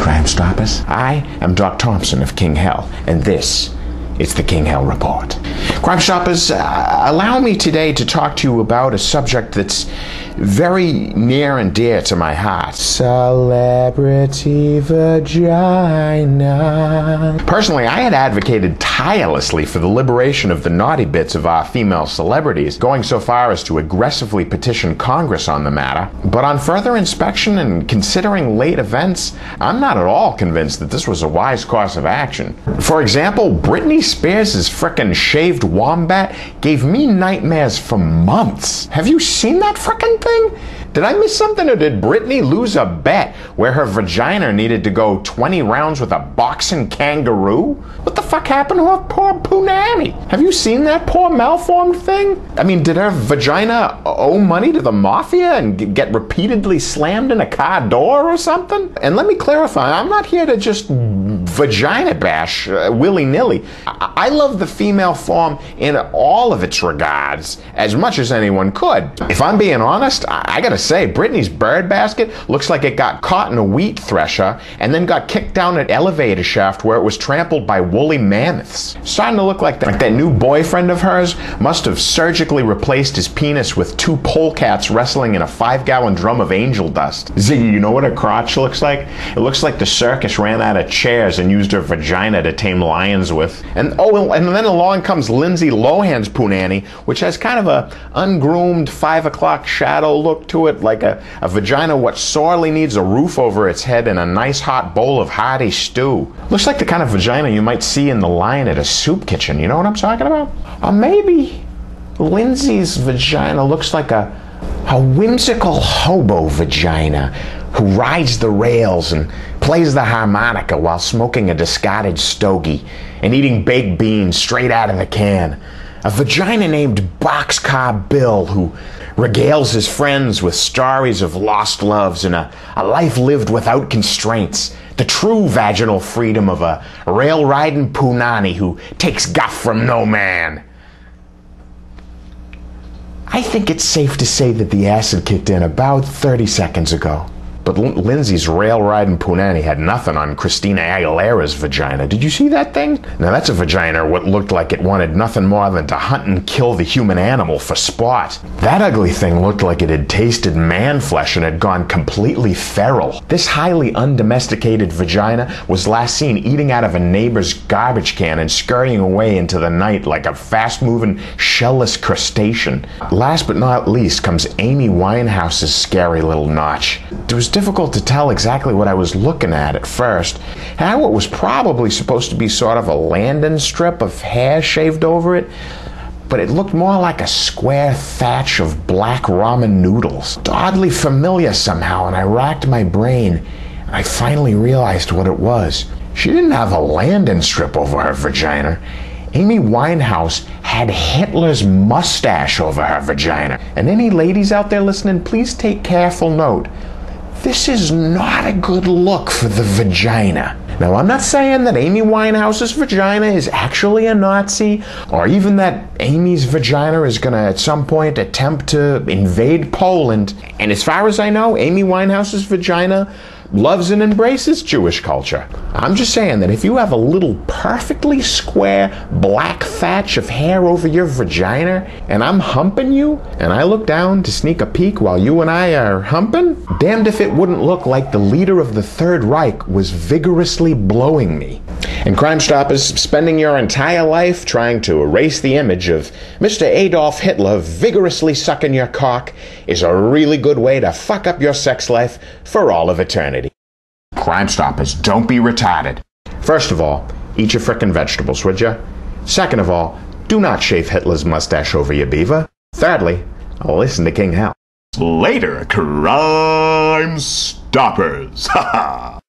Crime Stoppers. I am Doc Thompson of King Hell, and this is the King Hell Report. Crime Stoppers, allow me today to talk to you about a subject that's very near and dear to my heart. Celebrity vagina. Personally, I had advocated tirelessly for the liberation of the naughty bits of our female celebrities, going so far as to aggressively petition Congress on the matter. But on further inspection and considering late events, I'm not at all convinced that this was a wise course of action. For example, Britney Spears' frickin' shaved wombat gave me nightmares for months. Have you seen that frickin' thing? Did I miss something, or did Britney lose a bet where her vagina needed to go 20 rounds with a boxing kangaroo? What the fuck happened to her poor punani? Have you seen that poor malformed thing? I mean, did her vagina owe money to the mafia and get repeatedly slammed in a car door or something? And let me clarify, I'm not here to just vagina bash willy-nilly. I love the female form in all of its regards as much as anyone could. If I'm being honest, I gotta say, Britney's bird basket looks like it got caught in a wheat thresher and then got kicked down an elevator shaft where it was trampled by woolly mammoths. It's starting to look like that new boyfriend of hers must have surgically replaced his penis with two polecats wrestling in a 5-gallon drum of angel dust. Ziggy, you know what her crotch looks like? It looks like the circus ran out of chairs and used her vagina to tame lions with. And then along comes Lindsay Lohan's punani, which has kind of a ungroomed 5 o'clock shadow look to it, like a vagina what sorely needs a roof over its head and a nice hot bowl of hearty stew. Looks like the kind of vagina you might see in the line at a soup kitchen. You know what I'm talking about? Or maybe Lindsay's vagina looks like a whimsical hobo vagina who rides the rails and plays the harmonica while smoking a discarded stogie and eating baked beans straight out of the can. A vagina named Boxcar Bill who regales his friends with stories of lost loves and a life lived without constraints. The true vaginal freedom of a rail-riding punani who takes guff from no man. I think it's safe to say that the acid kicked in about 30 seconds ago. But Lindsay's rail-riding punani had nothing on Christina Aguilera's vagina. Did you see that thing? Now that's a vagina what looked like it wanted nothing more than to hunt and kill the human animal for sport. That ugly thing looked like it had tasted man flesh and had gone completely feral. This highly undomesticated vagina was last seen eating out of a neighbor's garbage can and scurrying away into the night like a fast-moving, shell-less crustacean. Last but not least comes Amy Winehouse's scary little notch. It was difficult to tell exactly what I was looking at first. It had what was probably supposed to be sort of a landing strip of hair shaved over it, but it looked more like a square thatch of black ramen noodles. Oddly familiar somehow, and I racked my brain, and I finally realized what it was. She didn't have a landing strip over her vagina. Amy Winehouse had Hitler's mustache over her vagina. And any ladies out there listening, please take careful note. This is not a good look for the vagina. Now, I'm not saying that Amy Winehouse's vagina is actually a Nazi, or even that Amy's vagina is gonna at some point attempt to invade Poland. And as far as I know, Amy Winehouse's vagina loves and embraces Jewish culture. I'm just saying that if you have a little perfectly square black thatch of hair over your vagina, and I'm humping you, and I look down to sneak a peek while you and I are humping, damned if it wouldn't look like the leader of the Third Reich was vigorously blowing me. And Crime Stoppers, spending your entire life trying to erase the image of Mr. Adolf Hitler vigorously sucking your cock is a really good way to fuck up your sex life for all of eternity. Crime Stoppers, don't be retarded. First of all, eat your frickin' vegetables, would ya? Second of all, do not shave Hitler's mustache over your beaver. Thirdly, listen to King Hell. Later, Crime Stoppers. Ha ha!